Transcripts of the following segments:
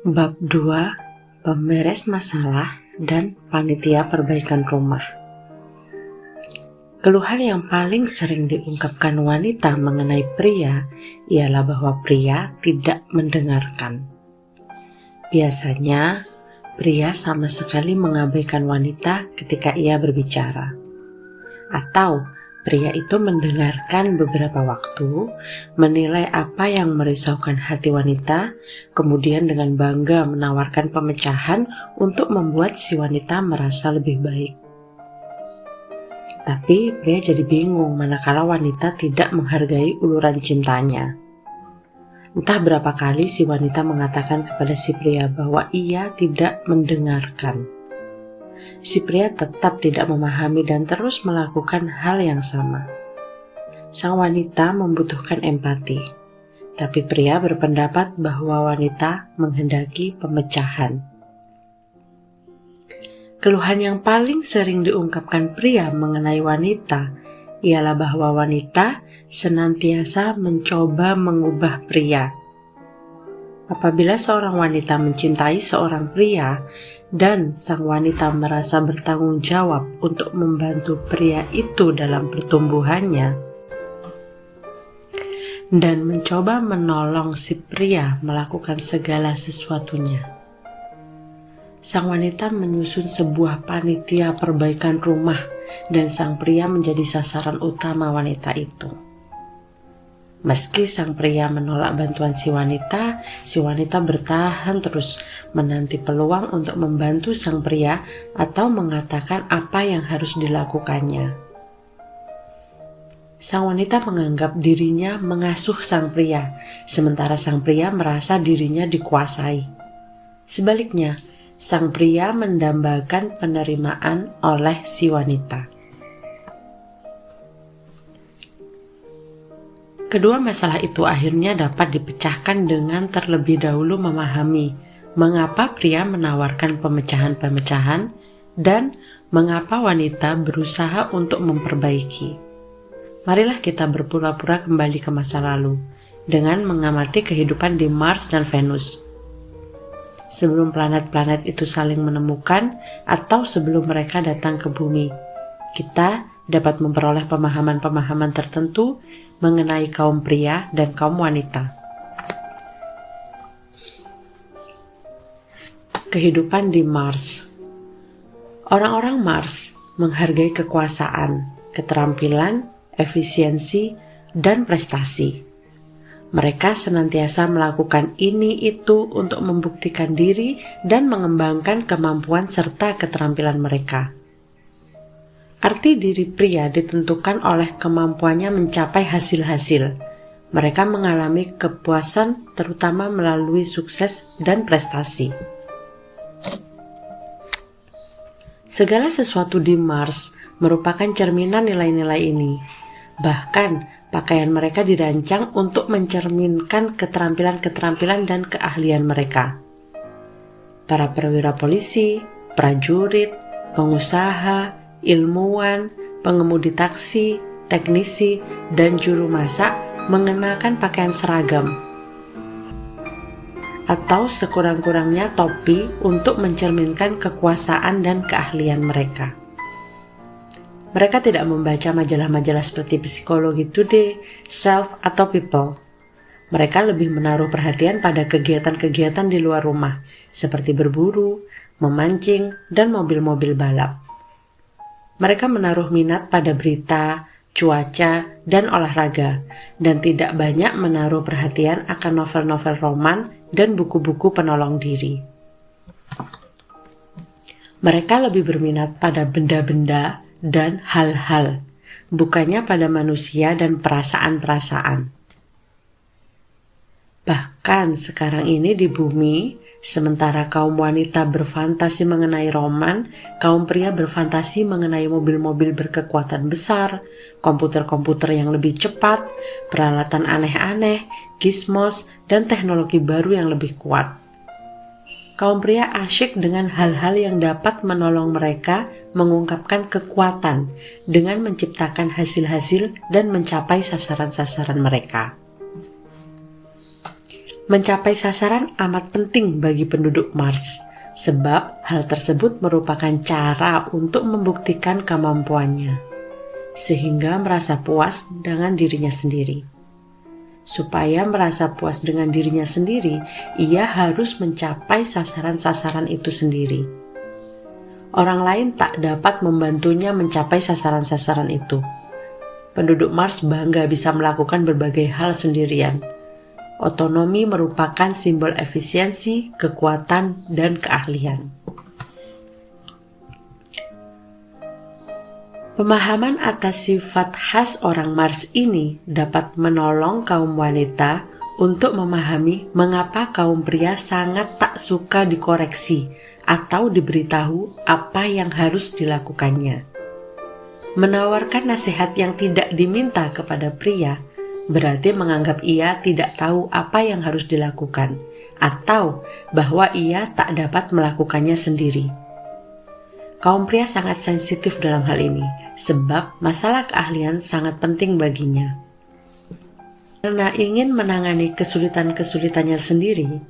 Bab 2, Pemberes Masalah dan Panitia Perbaikan Rumah. Keluhan yang paling sering diungkapkan wanita mengenai pria ialah bahwa pria tidak mendengarkan. Biasanya, pria sama sekali mengabaikan wanita ketika ia berbicara. Atau pria itu mendengarkan beberapa waktu, menilai apa yang merisaukan hati wanita, kemudian dengan bangga menawarkan pemecahan untuk membuat si wanita merasa lebih baik. Tapi pria jadi bingung manakala wanita tidak menghargai uluran cintanya. Entah berapa kali si wanita mengatakan kepada si pria bahwa ia tidak mendengarkan. Si pria tetap tidak memahami dan terus melakukan hal yang sama. Sang wanita membutuhkan empati, tapi pria berpendapat bahwa wanita menghendaki pemecahan. Keluhan yang paling sering diungkapkan pria mengenai wanita ialah bahwa wanita senantiasa mencoba mengubah pria. Apabila seorang wanita mencintai seorang pria dan sang wanita merasa bertanggung jawab untuk membantu pria itu dalam pertumbuhannya dan mencoba menolong si pria melakukan segala sesuatunya, sang wanita menyusun sebuah panitia perbaikan rumah dan sang pria menjadi sasaran utama wanita itu. Meski sang pria menolak bantuan si wanita bertahan terus menanti peluang untuk membantu sang pria atau mengatakan apa yang harus dilakukannya. Sang wanita menganggap dirinya mengasuh sang pria, sementara sang pria merasa dirinya dikuasai. Sebaliknya, sang pria mendambakan penerimaan oleh si wanita. Kedua masalah itu akhirnya dapat dipecahkan dengan terlebih dahulu memahami mengapa pria menawarkan pemecahan-pemecahan dan mengapa wanita berusaha untuk memperbaiki. Marilah kita berpura-pura kembali ke masa lalu dengan mengamati kehidupan di Mars dan Venus. Sebelum planet-planet itu saling menemukan atau sebelum mereka datang ke bumi, kita dapat memperoleh pemahaman-pemahaman tertentu mengenai kaum pria dan kaum wanita. Kehidupan di Mars. Orang-orang Mars menghargai kekuasaan, keterampilan, efisiensi, dan prestasi. Mereka senantiasa melakukan ini itu untuk membuktikan diri dan mengembangkan kemampuan serta keterampilan mereka. Arti diri pria ditentukan oleh kemampuannya mencapai hasil-hasil. Mereka mengalami kepuasan terutama melalui sukses dan prestasi. Segala sesuatu di Mars merupakan cerminan nilai-nilai ini. Bahkan, pakaian mereka dirancang untuk mencerminkan keterampilan-keterampilan dan keahlian mereka. Para perwira polisi, prajurit, pengusaha, ilmuwan, pengemudi taksi, teknisi, dan juru masak mengenakan pakaian seragam atau sekurang-kurangnya topi untuk mencerminkan kekuasaan dan keahlian mereka. Mereka tidak membaca majalah-majalah seperti Psikologi Today, Self, atau People. Mereka lebih menaruh perhatian pada kegiatan-kegiatan di luar rumah, seperti berburu, memancing, dan mobil-mobil balap. Mereka menaruh minat pada berita, cuaca, dan olahraga, dan tidak banyak menaruh perhatian akan novel-novel roman dan buku-buku penolong diri. Mereka lebih berminat pada benda-benda dan hal-hal, bukannya pada manusia dan perasaan-perasaan. Bahkan sekarang ini di bumi, sementara kaum wanita berfantasi mengenai roman, kaum pria berfantasi mengenai mobil-mobil berkekuatan besar, komputer-komputer yang lebih cepat, peralatan aneh-aneh, gizmos, dan teknologi baru yang lebih kuat. Kaum pria asyik dengan hal-hal yang dapat menolong mereka mengungkapkan kekuatan dengan menciptakan hasil-hasil dan mencapai sasaran-sasaran mereka. Mencapai sasaran amat penting bagi penduduk Mars, sebab hal tersebut merupakan cara untuk membuktikan kemampuannya, sehingga merasa puas dengan dirinya sendiri. Supaya merasa puas dengan dirinya sendiri, ia harus mencapai sasaran-sasaran itu sendiri. Orang lain tak dapat membantunya mencapai sasaran-sasaran itu. Penduduk Mars bangga bisa melakukan berbagai hal sendirian. Otonomi merupakan simbol efisiensi, kekuatan, dan keahlian. Pemahaman atas sifat khas orang Mars ini dapat menolong kaum wanita untuk memahami mengapa kaum pria sangat tak suka dikoreksi atau diberitahu apa yang harus dilakukannya. Menawarkan nasihat yang tidak diminta kepada pria berarti menganggap ia tidak tahu apa yang harus dilakukan, atau bahwa ia tak dapat melakukannya sendiri. Kaum pria sangat sensitif dalam hal ini, sebab masalah keahlian sangat penting baginya. Karena ingin menangani kesulitan-kesulitannya sendiri,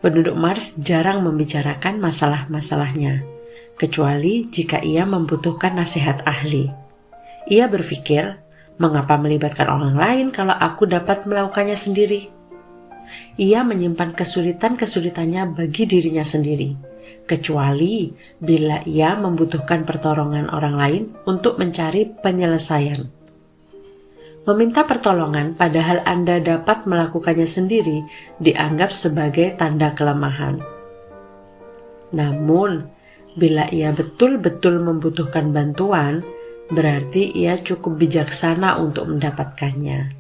penduduk Mars jarang membicarakan masalah-masalahnya, kecuali jika ia membutuhkan nasihat ahli. Ia berpikir, mengapa melibatkan orang lain kalau aku dapat melakukannya sendiri? Ia menyimpan kesulitan-kesulitannya bagi dirinya sendiri, kecuali bila ia membutuhkan pertolongan orang lain untuk mencari penyelesaian. Meminta pertolongan padahal Anda dapat melakukannya sendiri dianggap sebagai tanda kelemahan. Namun, bila ia betul-betul membutuhkan bantuan, berarti ia cukup bijaksana untuk mendapatkannya.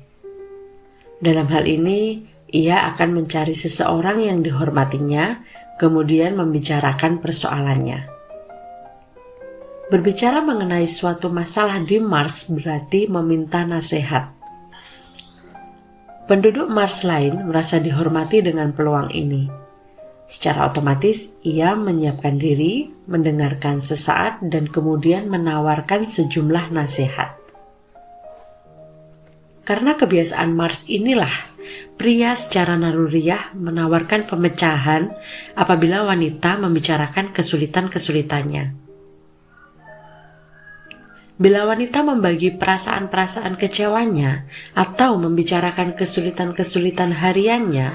Dalam hal ini, ia akan mencari seseorang yang dihormatinya, kemudian membicarakan persoalannya. Berbicara mengenai suatu masalah di Mars berarti meminta nasihat. Penduduk Mars lain merasa dihormati dengan peluang ini. Secara otomatis, ia menyiapkan diri, mendengarkan sesaat, dan kemudian menawarkan sejumlah nasihat. Karena kebiasaan Mars inilah, pria secara naluriah menawarkan pemecahan apabila wanita membicarakan kesulitan-kesulitannya. Bila wanita membagi perasaan-perasaan kecewanya atau membicarakan kesulitan-kesulitan hariannya,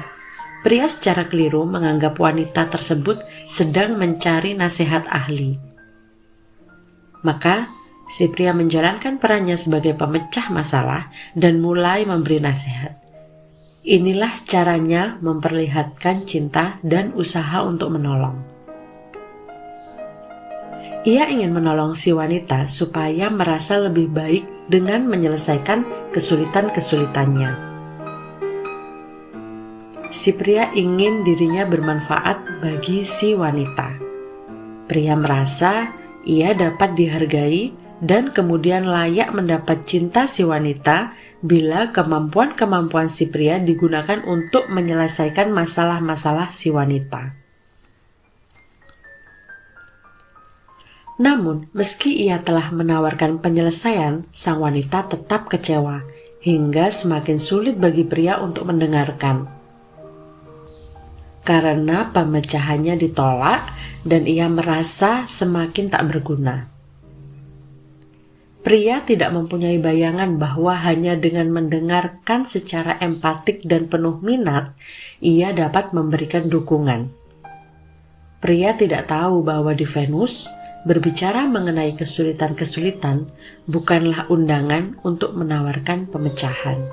pria secara keliru menganggap wanita tersebut sedang mencari nasihat ahli. Maka, si pria menjalankan perannya sebagai pemecah masalah dan mulai memberi nasihat. Inilah caranya memperlihatkan cinta dan usaha untuk menolong. Ia ingin menolong si wanita supaya merasa lebih baik dengan menyelesaikan kesulitan-kesulitannya. Si pria ingin dirinya bermanfaat bagi si wanita. Pria merasa ia dapat dihargai dan kemudian layak mendapat cinta si wanita bila kemampuan-kemampuan si pria digunakan untuk menyelesaikan masalah-masalah si wanita. Namun, meski ia telah menawarkan penyelesaian, sang wanita tetap kecewa, hingga semakin sulit bagi pria untuk mendengarkan. Karena pemecahannya ditolak dan ia merasa semakin tak berguna. Pria tidak mempunyai bayangan bahwa hanya dengan mendengarkan secara empatik dan penuh minat, ia dapat memberikan dukungan. Pria tidak tahu bahwa di Venus, berbicara mengenai kesulitan-kesulitan bukanlah undangan untuk menawarkan pemecahan.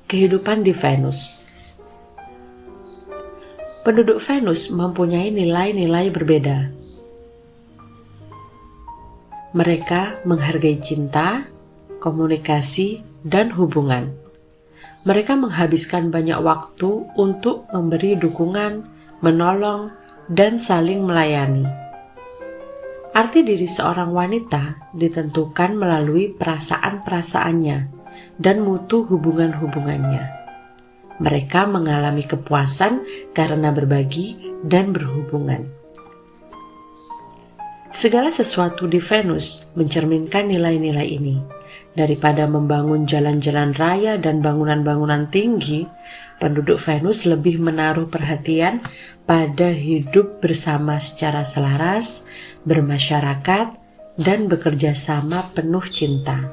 Kehidupan di Venus. Penduduk Venus mempunyai nilai-nilai berbeda. Mereka menghargai cinta, komunikasi, dan hubungan. Mereka menghabiskan banyak waktu untuk memberi dukungan, menolong, dan saling melayani. Arti diri seorang wanita ditentukan melalui perasaan-perasaannya dan mutu hubungan-hubungannya. Mereka mengalami kepuasan karena berbagi dan berhubungan. Segala sesuatu di Venus mencerminkan nilai-nilai ini. Daripada membangun jalan-jalan raya dan bangunan-bangunan tinggi, penduduk Venus lebih menaruh perhatian pada hidup bersama secara selaras, bermasyarakat, dan bekerja sama penuh cinta.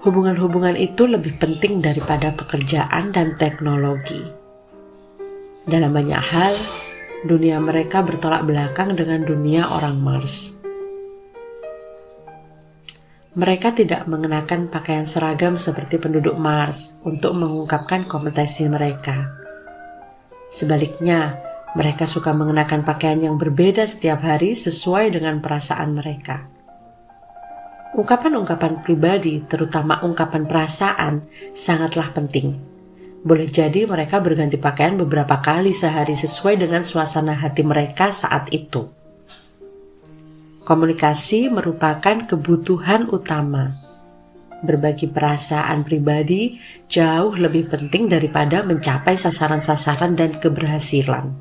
Hubungan-hubungan itu lebih penting daripada pekerjaan dan teknologi. Dalam banyak hal, dunia mereka bertolak belakang dengan dunia orang Mars. Mereka tidak mengenakan pakaian seragam seperti penduduk Mars untuk mengungkapkan kompetensi mereka. Sebaliknya, mereka suka mengenakan pakaian yang berbeda setiap hari sesuai dengan perasaan mereka. Ungkapan-ungkapan pribadi, terutama ungkapan perasaan, sangatlah penting. Boleh jadi mereka berganti pakaian beberapa kali sehari sesuai dengan suasana hati mereka saat itu. Komunikasi merupakan kebutuhan utama. Berbagi perasaan pribadi jauh lebih penting daripada mencapai sasaran-sasaran dan keberhasilan.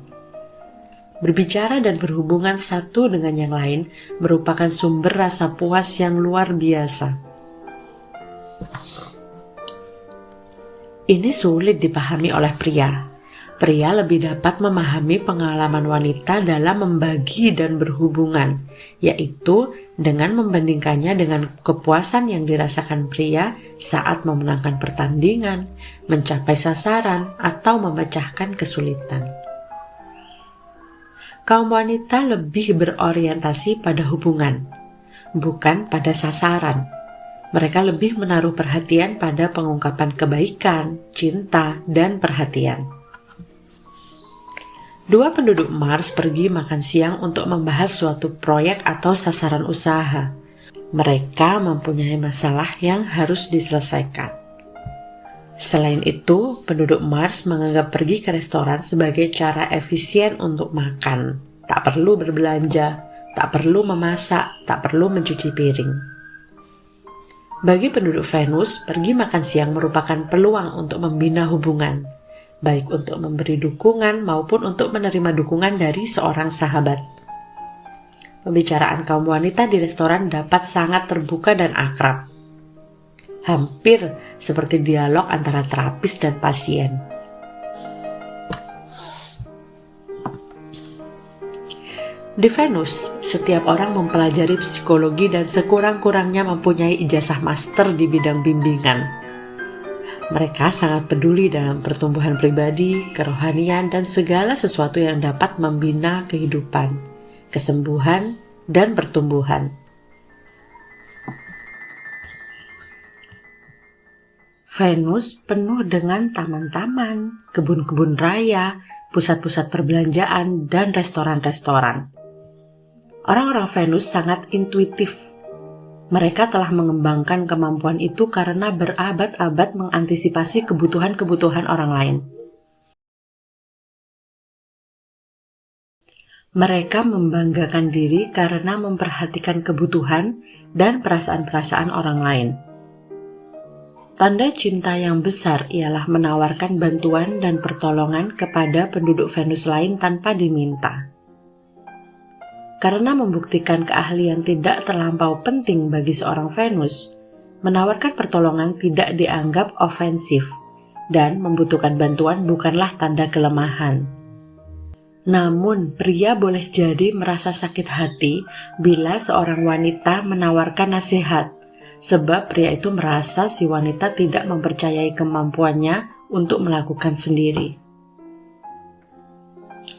Berbicara dan berhubungan satu dengan yang lain merupakan sumber rasa puas yang luar biasa. Ini sulit dipahami oleh pria. Pria lebih dapat memahami pengalaman wanita dalam membagi dan berhubungan, yaitu dengan membandingkannya dengan kepuasan yang dirasakan pria saat memenangkan pertandingan, mencapai sasaran, atau memecahkan kesulitan. Kaum wanita lebih berorientasi pada hubungan, bukan pada sasaran. Mereka lebih menaruh perhatian pada pengungkapan kebaikan, cinta, dan perhatian. Dua penduduk Mars pergi makan siang untuk membahas suatu proyek atau sasaran usaha. Mereka mempunyai masalah yang harus diselesaikan. Selain itu, penduduk Mars menganggap pergi ke restoran sebagai cara efisien untuk makan. Tak perlu berbelanja, tak perlu memasak, tak perlu mencuci piring. Bagi penduduk Venus, pergi makan siang merupakan peluang untuk membina hubungan, baik untuk memberi dukungan maupun untuk menerima dukungan dari seorang sahabat. Pembicaraan kaum wanita di restoran dapat sangat terbuka dan akrab. Hampir seperti dialog antara terapis dan pasien. Di Venus, setiap orang mempelajari psikologi dan sekurang-kurangnya mempunyai ijazah master di bidang bimbingan. Mereka sangat peduli dalam pertumbuhan pribadi, kerohanian, dan segala sesuatu yang dapat membina kehidupan, kesembuhan, dan pertumbuhan. Venus penuh dengan taman-taman, kebun-kebun raya, pusat-pusat perbelanjaan, dan restoran-restoran. Orang-orang Venus sangat intuitif. Mereka telah mengembangkan kemampuan itu karena berabad-abad mengantisipasi kebutuhan-kebutuhan orang lain. Mereka membanggakan diri karena memperhatikan kebutuhan dan perasaan-perasaan orang lain. Tanda cinta yang besar ialah menawarkan bantuan dan pertolongan kepada penduduk Venus lain tanpa diminta. Karena membuktikan keahlian tidak terlampau penting bagi seorang Venus, menawarkan pertolongan tidak dianggap ofensif, dan membutuhkan bantuan bukanlah tanda kelemahan. Namun, pria boleh jadi merasa sakit hati bila seorang wanita menawarkan nasihat, sebab pria itu merasa si wanita tidak mempercayai kemampuannya untuk melakukan sendiri.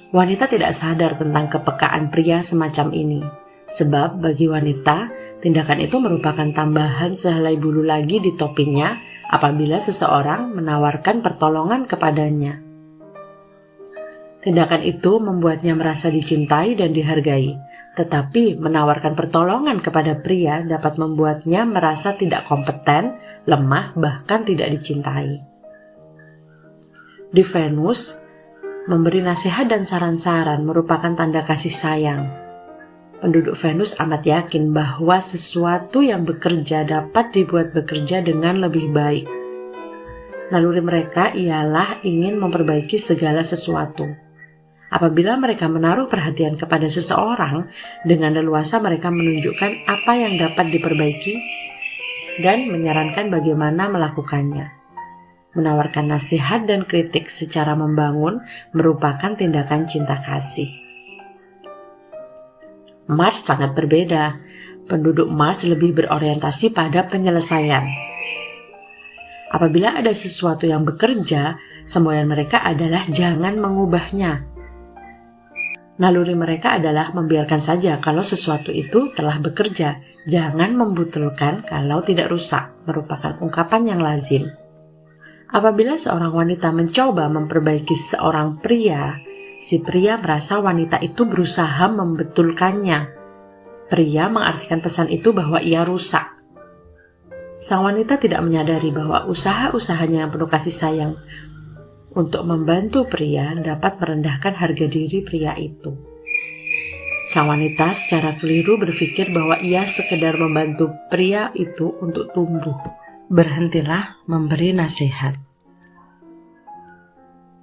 Wanita tidak sadar tentang kepekaan pria semacam ini, sebab bagi wanita, tindakan itu merupakan tambahan sehelai bulu lagi di topinya apabila seseorang menawarkan pertolongan kepadanya. Tindakan itu membuatnya merasa dicintai dan dihargai, tetapi menawarkan pertolongan kepada pria dapat membuatnya merasa tidak kompeten, lemah, bahkan tidak dicintai. Di Venus, memberi nasihat dan saran-saran merupakan tanda kasih sayang. Penduduk Venus amat yakin bahwa sesuatu yang bekerja dapat dibuat bekerja dengan lebih baik. Naluri mereka ialah ingin memperbaiki segala sesuatu. Apabila mereka menaruh perhatian kepada seseorang, dengan leluasa mereka menunjukkan apa yang dapat diperbaiki dan menyarankan bagaimana melakukannya. Menawarkan nasihat dan kritik secara membangun merupakan tindakan cinta kasih. Mars sangat berbeda. Penduduk Mars lebih berorientasi pada penyelesaian. Apabila ada sesuatu yang bekerja, semboyan mereka adalah jangan mengubahnya. Naluri mereka adalah membiarkan saja kalau sesuatu itu telah bekerja, jangan membutulkan kalau tidak rusak, merupakan ungkapan yang lazim. Apabila seorang wanita mencoba memperbaiki seorang pria, si pria merasa wanita itu berusaha membetulkannya. Pria mengartikan pesan itu bahwa ia rusak. Sang wanita tidak menyadari bahwa usaha-usahanya yang penuh kasih sayang untuk membantu pria dapat merendahkan harga diri pria itu. Sang wanita secara keliru berpikir bahwa ia sekedar membantu pria itu untuk tumbuh. Berhentilah memberi nasihat.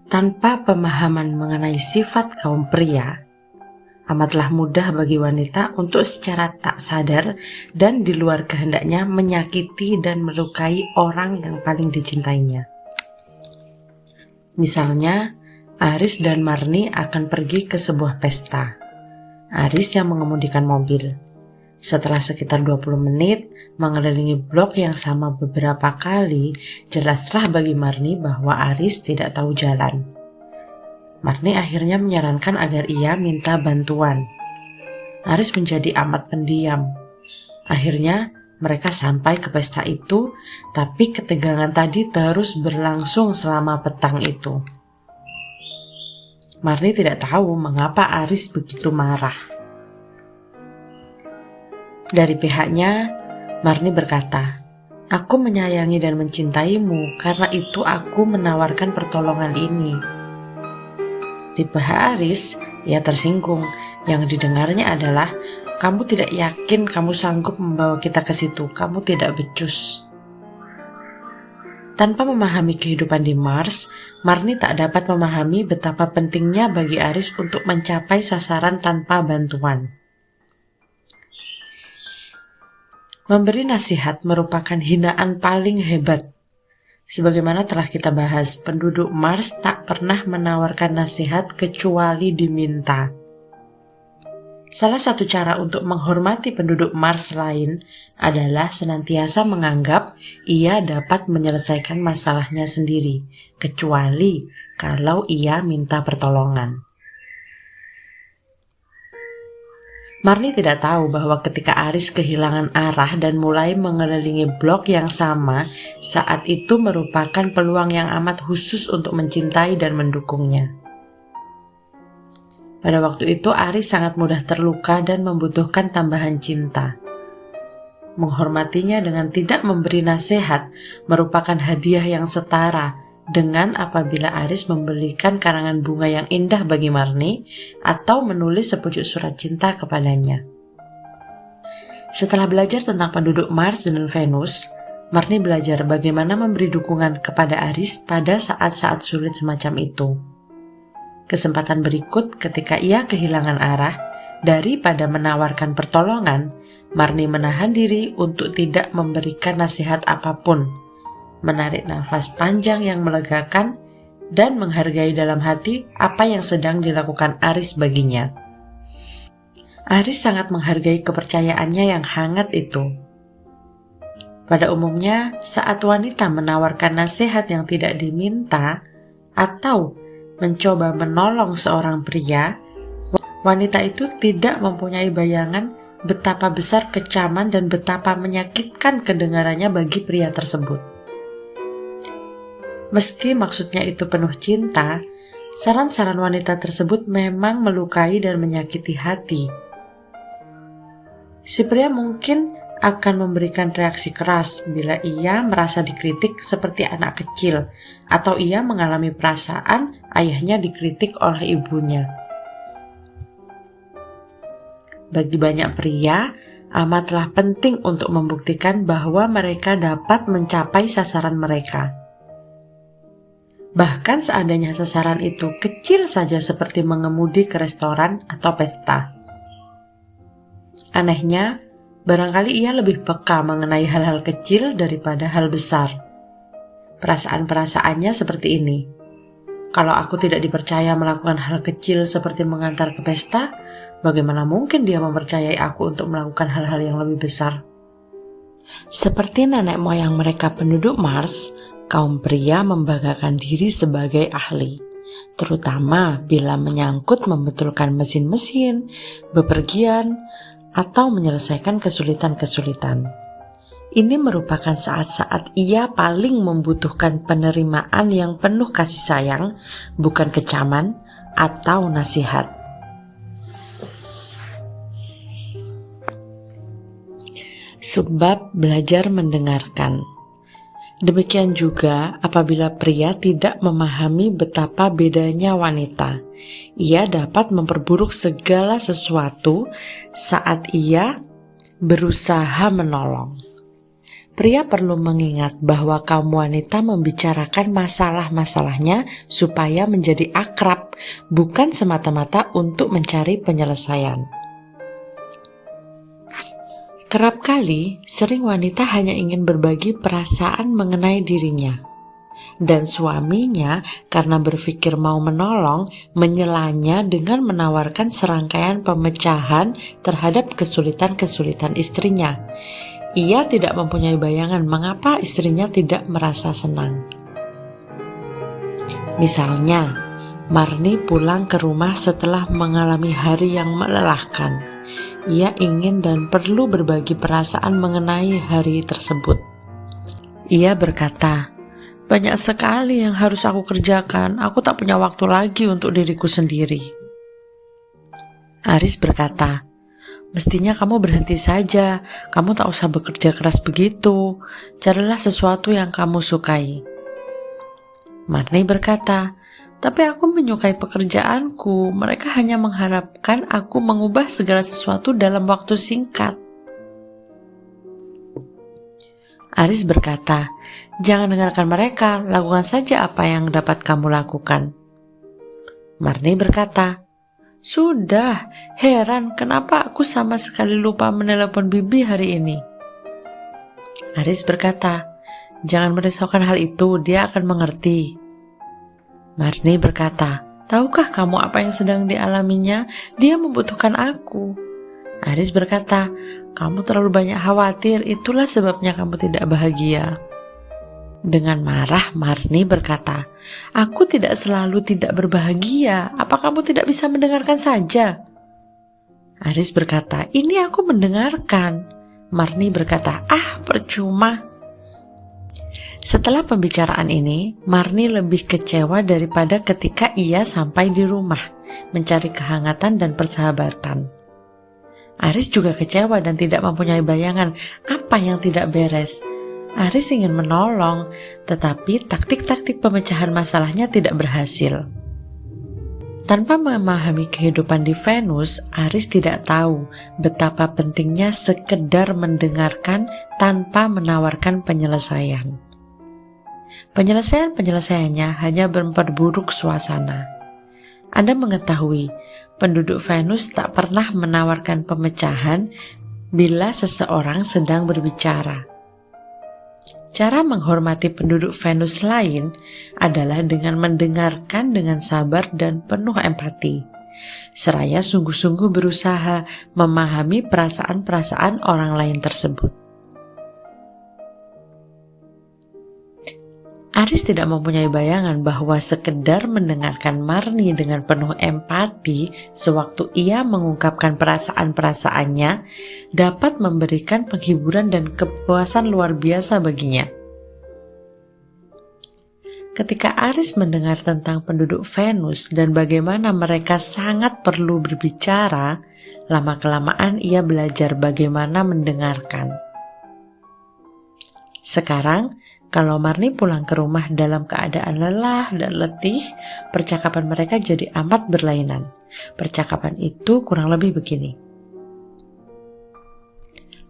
Tanpa pemahaman mengenai sifat kaum pria, amatlah mudah bagi wanita untuk secara tak sadar dan di luar kehendaknya menyakiti dan melukai orang yang paling dicintainya. Misalnya, Aris dan Marni akan pergi ke sebuah pesta. Aris yang mengemudikan mobil. Setelah sekitar 20 menit mengelilingi blok yang sama beberapa kali, jelaslah bagi Marni bahwa Aris tidak tahu jalan. Marni akhirnya menyarankan agar ia minta bantuan. Aris menjadi amat pendiam. Akhirnya mereka sampai ke pesta itu, tapi ketegangan tadi terus berlangsung selama petang itu. Marni tidak tahu mengapa Aris begitu marah. Dari pihaknya, Marni berkata, "Aku menyayangi dan mencintaimu, karena itu aku menawarkan pertolongan ini." Di pihak Aris, ia tersinggung. Yang didengarnya adalah, "Kamu tidak yakin kamu sanggup membawa kita ke situ, kamu tidak becus." Tanpa memahami kehidupan di Mars, Marni tak dapat memahami betapa pentingnya bagi Aris untuk mencapai sasaran tanpa bantuan. Memberi nasihat merupakan hinaan paling hebat. Sebagaimana telah kita bahas, penduduk Mars tak pernah menawarkan nasihat kecuali diminta. Salah satu cara untuk menghormati penduduk Mars lain adalah senantiasa menganggap ia dapat menyelesaikan masalahnya sendiri, kecuali kalau ia minta pertolongan. Marni tidak tahu bahwa ketika Aris kehilangan arah dan mulai mengelilingi blok yang sama, saat itu merupakan peluang yang amat khusus untuk mencintai dan mendukungnya. Pada waktu itu Aris sangat mudah terluka dan membutuhkan tambahan cinta. Menghormatinya dengan tidak memberi nasihat merupakan hadiah yang setara dengan apabila Aris membelikan karangan bunga yang indah bagi Marni atau menulis sepucuk surat cinta kepadanya. Setelah belajar tentang penduduk Mars dan Venus, Marni belajar bagaimana memberi dukungan kepada Aris pada saat-saat sulit semacam itu. Kesempatan berikut ketika ia kehilangan arah, daripada menawarkan pertolongan, Marni menahan diri untuk tidak memberikan nasihat apapun, menarik nafas panjang yang melegakan, dan menghargai dalam hati apa yang sedang dilakukan Aris baginya. Aris sangat menghargai kepercayaannya yang hangat itu. Pada umumnya, saat wanita menawarkan nasihat yang tidak diminta atau mencoba menolong seorang pria, wanita itu tidak mempunyai bayangan betapa besar kecaman dan betapa menyakitkan kedengarannya bagi pria tersebut. Meski maksudnya itu penuh cinta, saran-saran wanita tersebut memang melukai dan menyakiti hati. Si pria mungkin akan memberikan reaksi keras bila ia merasa dikritik seperti anak kecil, atau ia mengalami perasaan ayahnya dikritik oleh ibunya. Bagi banyak pria, amatlah penting untuk membuktikan bahwa mereka dapat mencapai sasaran mereka. bahkan seandainya sasaran itu kecil saja seperti mengemudi ke restoran atau pesta. Anehnya, barangkali ia lebih peka mengenai hal-hal kecil daripada hal besar. Perasaan-perasaannya seperti ini. Kalau aku tidak dipercaya melakukan hal kecil seperti mengantar ke pesta, bagaimana mungkin dia mempercayai aku untuk melakukan hal-hal yang lebih besar? Seperti nenek moyang mereka penduduk Mars, kaum pria membanggakan diri sebagai ahli, terutama bila menyangkut membetulkan mesin-mesin, bepergian, atau menyelesaikan kesulitan-kesulitan. Ini merupakan saat-saat ia paling membutuhkan penerimaan yang penuh kasih sayang, bukan kecaman atau nasihat. Subbab belajar mendengarkan. Demikian juga apabila pria tidak memahami betapa bedanya wanita, ia dapat memperburuk segala sesuatu saat ia berusaha menolong. Pria perlu mengingat bahwa kaum wanita membicarakan masalah-masalahnya supaya menjadi akrab, bukan semata-mata untuk mencari penyelesaian. Kerap kali, sering wanita hanya ingin berbagi perasaan mengenai dirinya. Dan suaminya, karena berpikir mau menolong, menyelanya dengan menawarkan serangkaian pemecahan terhadap kesulitan-kesulitan istrinya. Ia tidak mempunyai bayangan mengapa istrinya tidak merasa senang. Misalnya, Marni pulang ke rumah setelah mengalami hari yang melelahkan. Ia ingin dan perlu berbagi perasaan mengenai hari tersebut. Ia berkata, "Banyak sekali yang harus aku kerjakan, aku tak punya waktu lagi untuk diriku sendiri." Aris berkata, "Mestinya kamu berhenti saja, kamu tak usah bekerja keras begitu, carilah sesuatu yang kamu sukai." Marni berkata, "Tapi aku menyukai pekerjaanku, mereka hanya mengharapkan aku mengubah segala sesuatu dalam waktu singkat." Aris berkata, "Jangan dengarkan mereka, lakukan saja apa yang dapat kamu lakukan." Marni berkata, "Sudah, heran kenapa aku sama sekali lupa menelepon Bibi hari ini." Aris berkata, "Jangan merisaukan hal itu, dia akan mengerti." Marni berkata, "Tahukah kamu apa yang sedang dialaminya? Dia membutuhkan aku." Aris berkata, "Kamu terlalu banyak khawatir, itulah sebabnya kamu tidak bahagia." Dengan marah, Marni berkata, "Aku tidak selalu tidak berbahagia, apa kamu tidak bisa mendengarkan saja?" Aris berkata, "Ini aku mendengarkan." Marni berkata, percuma." Setelah pembicaraan ini, Marni lebih kecewa daripada ketika ia sampai di rumah, mencari kehangatan dan persahabatan. Aris juga kecewa dan tidak mempunyai bayangan apa yang tidak beres. Aris ingin menolong, tetapi taktik-taktik pemecahan masalahnya tidak berhasil. Tanpa memahami kehidupan di Venus, Aris tidak tahu betapa pentingnya sekedar mendengarkan tanpa menawarkan penyelesaian. Penyelesaian-penyelesaiannya hanya memperburuk suasana. Anda mengetahui, penduduk Venus tak pernah menawarkan pemecahan bila seseorang sedang berbicara. Cara menghormati penduduk Venus lain adalah dengan mendengarkan dengan sabar dan penuh empati, seraya sungguh-sungguh berusaha memahami perasaan-perasaan orang lain tersebut. Aris tidak mempunyai bayangan bahwa sekedar mendengarkan Marni dengan penuh empati sewaktu ia mengungkapkan perasaan-perasaannya dapat memberikan penghiburan dan kepuasan luar biasa baginya. Ketika Aris mendengar tentang penduduk Venus dan bagaimana mereka sangat perlu berbicara, lama-kelamaan ia belajar bagaimana mendengarkan. Sekarang, kalau Marni pulang ke rumah dalam keadaan lelah dan letih, percakapan mereka jadi amat berlainan. Percakapan itu kurang lebih begini.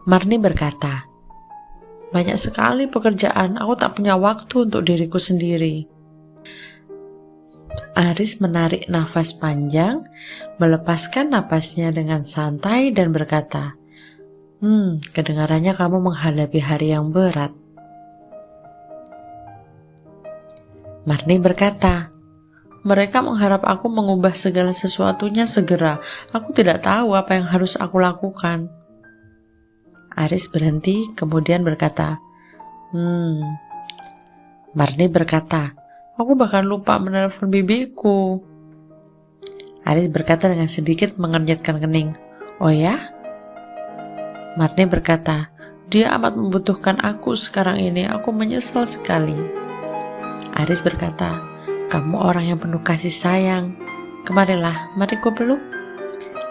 Marni berkata, "Banyak sekali pekerjaan, aku tak punya waktu untuk diriku sendiri." Aris menarik nafas panjang, melepaskan napasnya dengan santai dan berkata, kedengarannya kamu menghadapi hari yang berat. Marni berkata, mereka mengharap aku mengubah segala sesuatunya segera. Aku tidak tahu apa yang harus aku lakukan. Aris berhenti, kemudian berkata, Marni berkata, aku bahkan lupa menelpon bibiku. Aris berkata dengan sedikit mengernyitkan kening, oh ya? Marni berkata, dia amat membutuhkan aku sekarang ini, aku menyesal sekali. Aris berkata, kamu orang yang penuh kasih sayang. Kemarilah, mari ku peluk.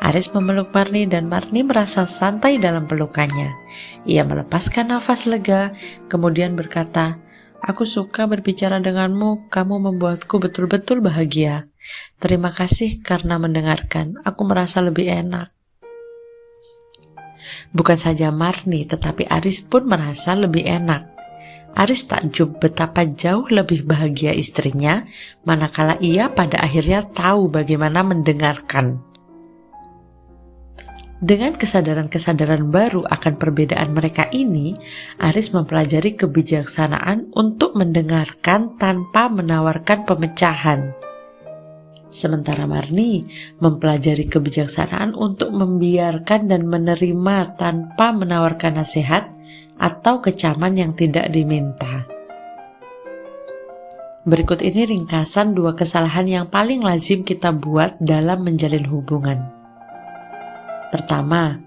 Aris memeluk Marni dan Marni merasa santai dalam pelukannya. Ia melepaskan nafas lega, kemudian berkata, aku suka berbicara denganmu, kamu membuatku betul-betul bahagia. Terima kasih karena mendengarkan, aku merasa lebih enak. Bukan saja Marni, tetapi Aris pun merasa lebih enak. Aris takjub betapa jauh lebih bahagia istrinya, manakala ia pada akhirnya tahu bagaimana mendengarkan. Dengan kesadaran-kesadaran baru akan perbedaan mereka ini, Aris mempelajari kebijaksanaan untuk mendengarkan tanpa menawarkan pemecahan. Sementara Marni mempelajari kebijaksanaan untuk membiarkan dan menerima tanpa menawarkan nasihat atau kecaman yang tidak diminta. Berikut ini ringkasan 2 kesalahan yang paling lazim kita buat dalam menjalin hubungan. Pertama,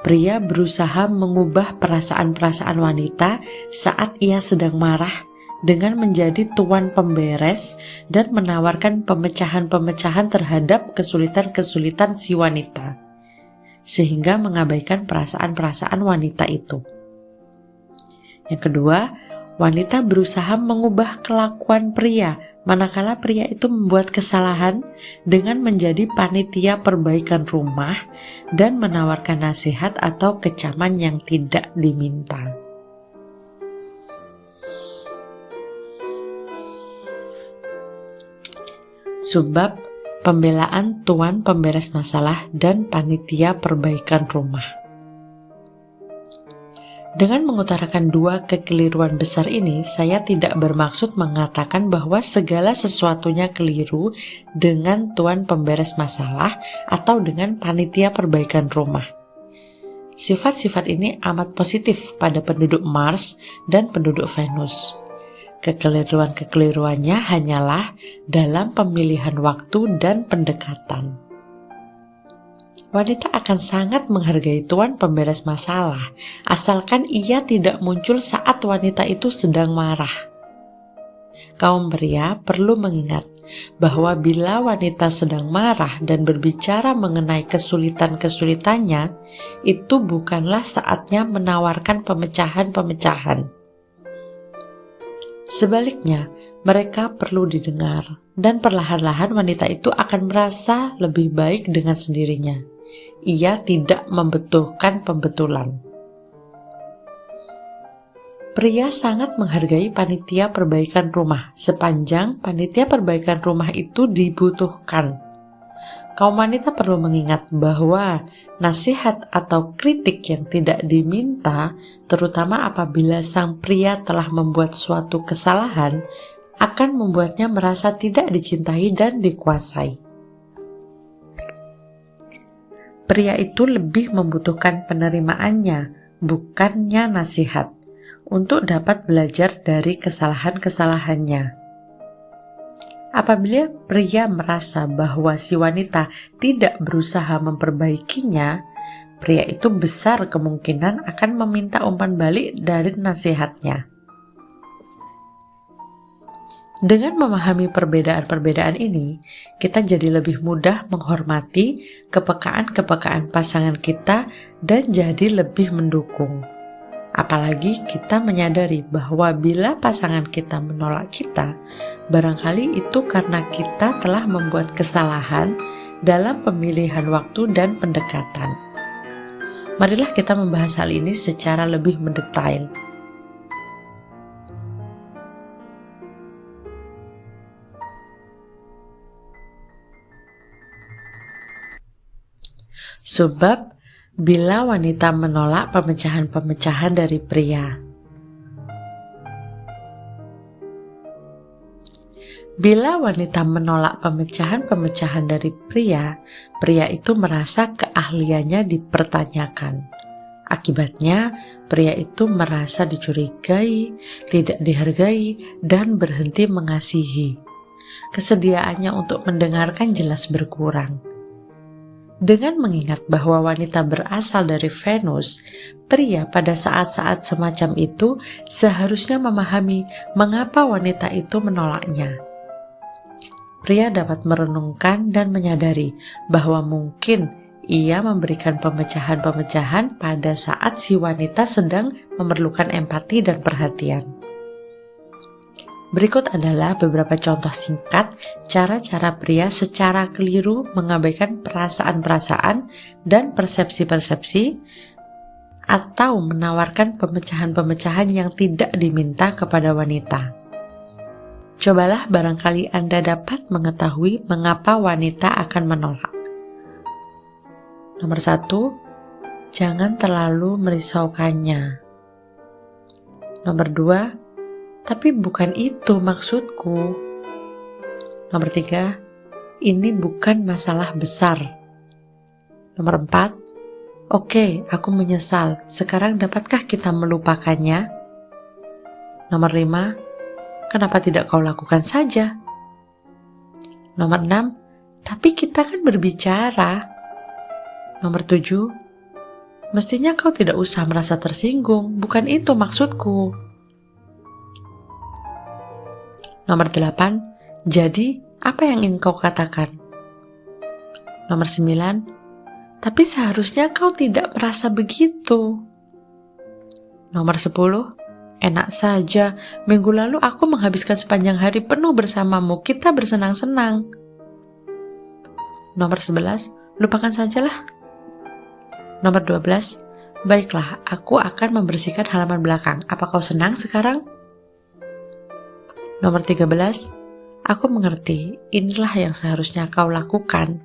pria berusaha mengubah perasaan-perasaan wanita saat ia sedang marah dengan menjadi tuan pemberes dan menawarkan pemecahan-pemecahan terhadap kesulitan-kesulitan si wanita, sehingga mengabaikan perasaan-perasaan wanita itu. Yang kedua, wanita berusaha mengubah kelakuan pria manakala pria itu membuat kesalahan dengan menjadi panitia perbaikan rumah dan menawarkan nasihat atau kecaman yang tidak diminta. Subbab pembelaan tuan pemberes masalah dan panitia perbaikan rumah. Dengan mengutarakan 2 kekeliruan besar ini, saya tidak bermaksud mengatakan bahwa segala sesuatunya keliru dengan tuan pemberes masalah atau dengan panitia perbaikan rumah. Sifat-sifat ini amat positif pada penduduk Mars dan penduduk Venus. Kekeliruan-kekeliruannya hanyalah dalam pemilihan waktu dan pendekatan. Wanita akan sangat menghargai tuan pemberes masalah, asalkan ia tidak muncul saat wanita itu sedang marah. Kaum pria perlu mengingat bahwa bila wanita sedang marah dan berbicara mengenai kesulitan-kesulitannya, itu bukanlah saatnya menawarkan pemecahan-pemecahan. Sebaliknya, mereka perlu didengar, dan perlahan-lahan wanita itu akan merasa lebih baik dengan sendirinya. Ia tidak membutuhkan pembetulan. Pria sangat menghargai panitia perbaikan rumah, sepanjang panitia perbaikan rumah itu dibutuhkan. Kaum wanita perlu mengingat bahwa nasihat atau kritik yang tidak diminta, terutama apabila sang pria telah membuat suatu kesalahan, akan membuatnya merasa tidak dicintai dan dikuasai. Pria itu lebih membutuhkan penerimaannya, bukannya nasihat, untuk dapat belajar dari kesalahan-kesalahannya. Apabila pria merasa bahwa si wanita tidak berusaha memperbaikinya, pria itu besar kemungkinan akan meminta umpan balik dari nasihatnya. Dengan memahami perbedaan-perbedaan ini, kita jadi lebih mudah menghormati kepekaan-kepekaan pasangan kita dan jadi lebih mendukung. Apalagi kita menyadari bahwa bila pasangan kita menolak kita, barangkali itu karena kita telah membuat kesalahan dalam pemilihan waktu dan pendekatan. Marilah kita membahas hal ini secara lebih mendetail. Sebab bila wanita menolak pemecahan-pemecahan dari pria, bila wanita menolak pemecahan-pemecahan dari pria, pria itu merasa keahliannya dipertanyakan. Akibatnya, pria itu merasa dicurigai, tidak dihargai, dan berhenti mengasihi. Kesediaannya untuk mendengarkan jelas berkurang. Dengan mengingat bahwa wanita berasal dari Venus, pria pada saat-saat semacam itu seharusnya memahami mengapa wanita itu menolaknya. Pria dapat merenungkan dan menyadari bahwa mungkin ia memberikan pemecahan-pemecahan pada saat si wanita sedang memerlukan empati dan perhatian. Berikut adalah beberapa contoh singkat cara-cara pria secara keliru mengabaikan perasaan-perasaan dan persepsi-persepsi atau menawarkan pemecahan-pemecahan yang tidak diminta kepada wanita. Cobalah barangkali Anda dapat mengetahui mengapa wanita akan menolak. Nomor 1, jangan terlalu merisaukannya. Nomor 2, tapi bukan itu maksudku. Nomor 3, ini bukan masalah besar. Nomor 4, oke, aku menyesal, sekarang dapatkah kita melupakannya? Nomor 5, kenapa tidak kau lakukan saja? Nomor 6, tapi kita kan berbicara. Nomor 7, mestinya kau tidak usah merasa tersinggung, bukan itu maksudku. Nomor 8, jadi apa yang ingin kau katakan? Nomor 9, tapi seharusnya kau tidak merasa begitu. Nomor 10, enak saja, minggu lalu aku menghabiskan sepanjang hari penuh bersamamu, kita bersenang-senang. Nomor 11, lupakan sajalah. Nomor 12, baiklah, aku akan membersihkan halaman belakang, apa kau senang sekarang? Nomor 13, aku mengerti, inilah yang seharusnya kau lakukan.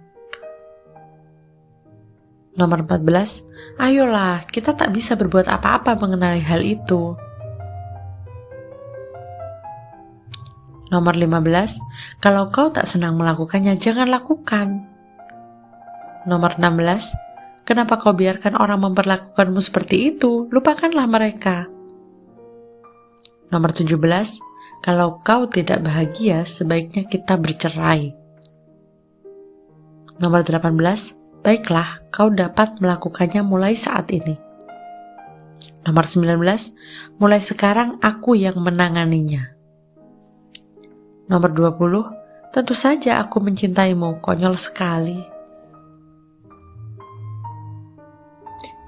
Nomor 14, ayolah, kita tak bisa berbuat apa-apa mengenai hal itu. Nomor 15, kalau kau tak senang melakukannya, jangan lakukan. Nomor 16, kenapa kau biarkan orang memperlakukanmu seperti itu? Lupakanlah mereka. Nomor 17, kalau kau tidak bahagia, sebaiknya kita bercerai. Nomor 18, baiklah, kau dapat melakukannya mulai saat ini. Nomor 19, mulai sekarang aku yang menanganinya. Nomor 20, tentu saja aku mencintaimu, konyol sekali.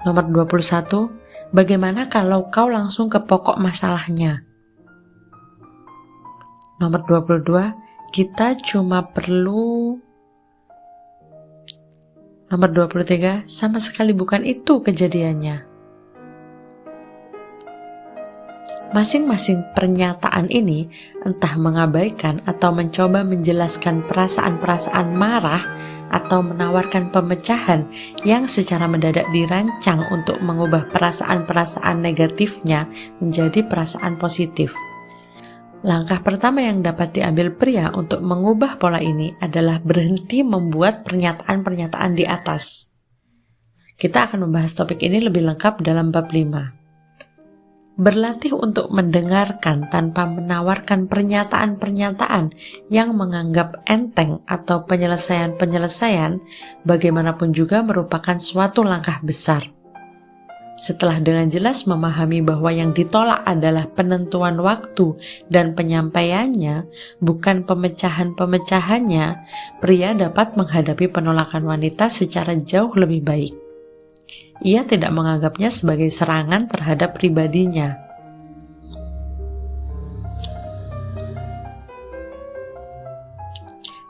Nomor 21, bagaimana kalau kau langsung ke pokok masalahnya? Nomor 22, kita cuma perlu... Nomor 23, sama sekali bukan itu kejadiannya. Masing-masing pernyataan ini entah mengabaikan atau mencoba menjelaskan perasaan-perasaan marah atau menawarkan pemecahan yang secara mendadak dirancang untuk mengubah perasaan-perasaan negatifnya menjadi perasaan positif. Langkah pertama yang dapat diambil pria untuk mengubah pola ini adalah berhenti membuat pernyataan-pernyataan di atas. Kita akan membahas topik ini lebih lengkap dalam bab 5. Berlatih untuk mendengarkan tanpa menawarkan pernyataan-pernyataan yang menganggap enteng atau penyelesaian-penyelesaian bagaimanapun juga merupakan suatu langkah besar. Setelah dengan jelas memahami bahwa yang ditolak adalah penentuan waktu dan penyampaiannya, bukan pemecahan-pemecahannya, pria dapat menghadapi penolakan wanita secara jauh lebih baik. Ia tidak menganggapnya sebagai serangan terhadap pribadinya.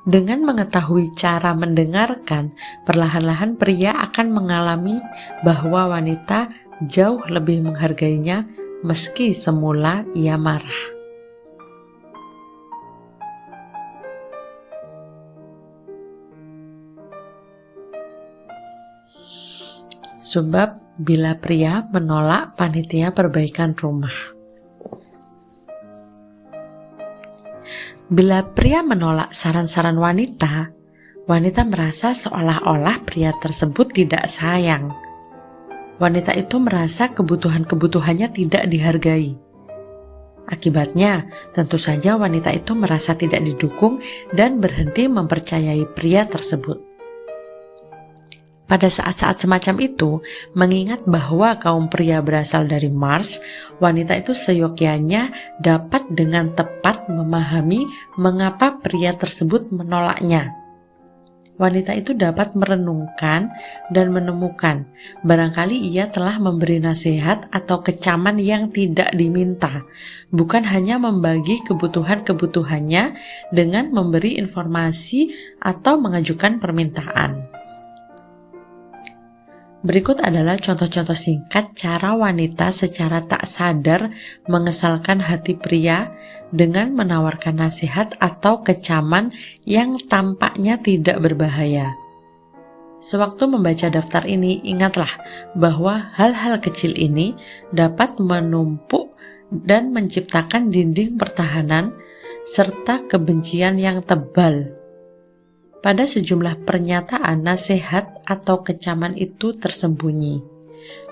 Dengan mengetahui cara mendengarkan, perlahan-lahan pria akan mengalami bahwa wanita jauh lebih menghargainya meski semula ia marah. Sebab bila pria menolak panitia perbaikan rumah. Bila pria menolak saran-saran wanita, wanita merasa seolah-olah pria tersebut tidak sayang. Wanita itu merasa kebutuhan-kebutuhannya tidak dihargai. Akibatnya, tentu saja wanita itu merasa tidak didukung dan berhenti mempercayai pria tersebut. Pada saat-saat semacam itu, mengingat bahwa kaum pria berasal dari Mars, wanita itu seyogyanya dapat dengan tepat memahami mengapa pria tersebut menolaknya. Wanita itu dapat merenungkan dan menemukan, barangkali ia telah memberi nasihat atau kecaman yang tidak diminta, bukan hanya membagi kebutuhan-kebutuhannya dengan memberi informasi atau mengajukan permintaan. Berikut adalah contoh-contoh singkat cara wanita secara tak sadar mengesalkan hati pria dengan menawarkan nasihat atau kecaman yang tampaknya tidak berbahaya. Sewaktu membaca daftar ini, ingatlah bahwa hal-hal kecil ini dapat menumpuk dan menciptakan dinding pertahanan serta kebencian yang tebal. Pada sejumlah pernyataan, nasihat, atau kecaman itu tersembunyi.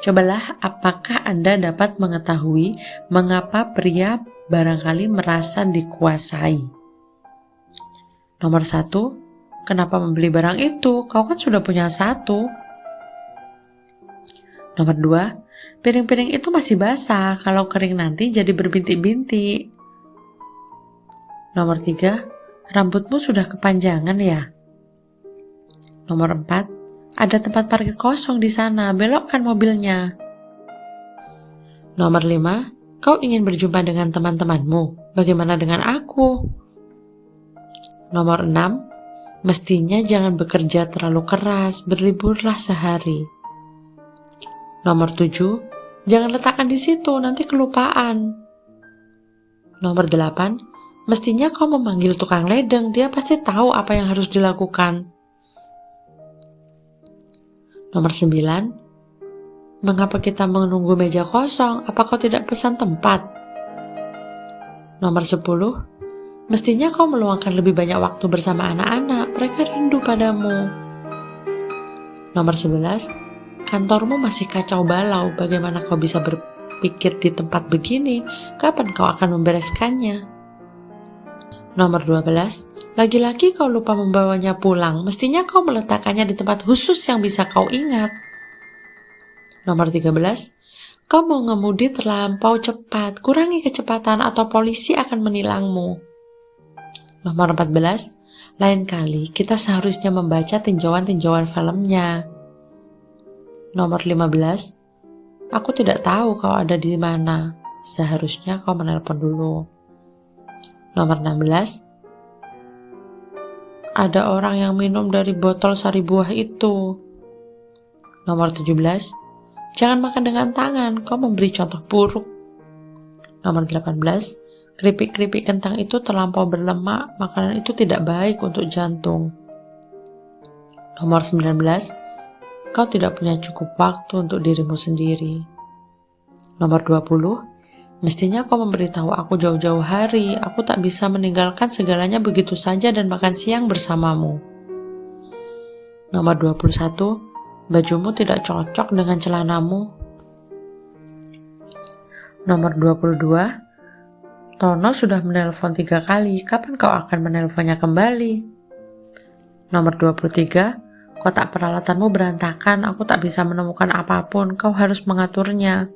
Cobalah apakah Anda dapat mengetahui mengapa pria barangkali merasa dikuasai. Nomor 1, kenapa membeli barang itu? Kau kan sudah punya satu. Nomor 2, piring-piring itu masih basah, kalau kering nanti jadi berbintik-bintik. Nomor 3, rambutmu sudah kepanjangan ya? Nomor 4, ada tempat parkir kosong di sana, belokkan mobilnya. Nomor 5, kau ingin berjumpa dengan teman-temanmu, bagaimana dengan aku? Nomor 6, mestinya jangan bekerja terlalu keras, berliburlah sehari. Nomor 7, jangan letakkan di situ, nanti kelupaan. Nomor 8, mestinya kau memanggil tukang ledeng, dia pasti tahu apa yang harus dilakukan. Nomor 9, mengapa kita menunggu meja kosong? Apa kau tidak pesan tempat? Nomor 10, mestinya kau meluangkan lebih banyak waktu bersama anak-anak, mereka rindu padamu. Nomor 11, kantormu masih kacau balau, bagaimana kau bisa berpikir di tempat begini? Kapan kau akan membereskannya? Nomor 12, lagi-lagi kau lupa membawanya pulang, mestinya kau meletakkannya di tempat khusus yang bisa kau ingat. Nomor 13, kau mau mengemudi terlampau cepat, kurangi kecepatan atau polisi akan menilangmu. Nomor 14, lain kali kita seharusnya membaca tinjauan-tinjauan filmnya. Nomor 15, aku tidak tahu kau ada di mana, seharusnya kau menelpon dulu. Nomor 16, ada orang yang minum dari botol sari buah itu. Nomor 17, jangan makan dengan tangan, kau memberi contoh buruk. Nomor 18, keripik-keripik kentang itu terlampau berlemak, makanan itu tidak baik untuk jantung. Nomor 19, kau tidak punya cukup waktu untuk dirimu sendiri. Nomor 20, mestinya kau memberitahu aku jauh-jauh hari, aku tak bisa meninggalkan segalanya begitu saja dan makan siang bersamamu. Nomor 21, bajumu tidak cocok dengan celanamu. Nomor 22, Tono sudah menelpon 3 kali, kapan kau akan menelponnya kembali? Nomor 23, kotak peralatanmu berantakan, aku tak bisa menemukan apapun, kau harus mengaturnya.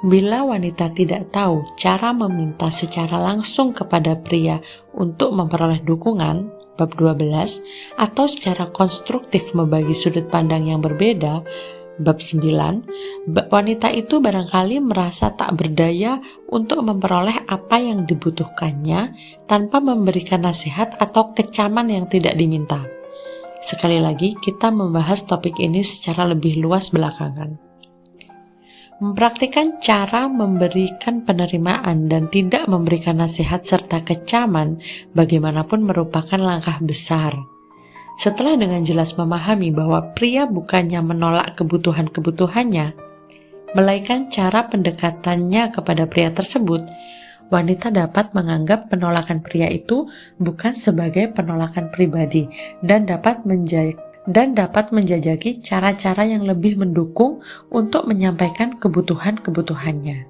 Bila wanita tidak tahu cara meminta secara langsung kepada pria untuk memperoleh dukungan, bab 12, atau secara konstruktif membagi sudut pandang yang berbeda, bab 9, wanita itu barangkali merasa tak berdaya untuk memperoleh apa yang dibutuhkannya tanpa memberikan nasihat atau kecaman yang tidak diminta. Sekali lagi, kita membahas topik ini secara lebih luas belakangan. Mempraktikkan cara memberikan penerimaan dan tidak memberikan nasihat serta kecaman bagaimanapun merupakan langkah besar. Setelah dengan jelas memahami bahwa pria bukannya menolak kebutuhan-kebutuhannya, melainkan cara pendekatannya kepada pria tersebut, wanita dapat menganggap penolakan pria itu bukan sebagai penolakan pribadi dan dapat menjajaki cara-cara yang lebih mendukung untuk menyampaikan kebutuhan-kebutuhannya.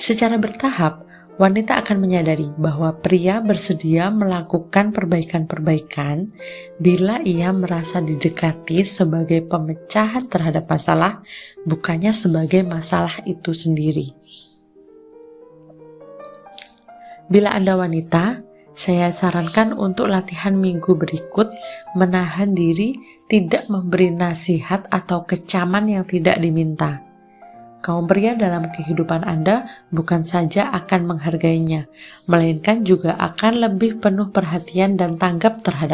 Secara bertahap, wanita akan menyadari bahwa pria bersedia melakukan perbaikan-perbaikan bila ia merasa didekati sebagai pemecahan terhadap masalah, bukannya sebagai masalah itu sendiri. Bila Anda wanita, saya sarankan untuk latihan minggu berikut menahan diri tidak memberi nasihat atau kecaman yang tidak diminta. Kaum pria dalam kehidupan Anda bukan saja akan menghargainya, melainkan juga akan lebih penuh perhatian dan tanggap terhadap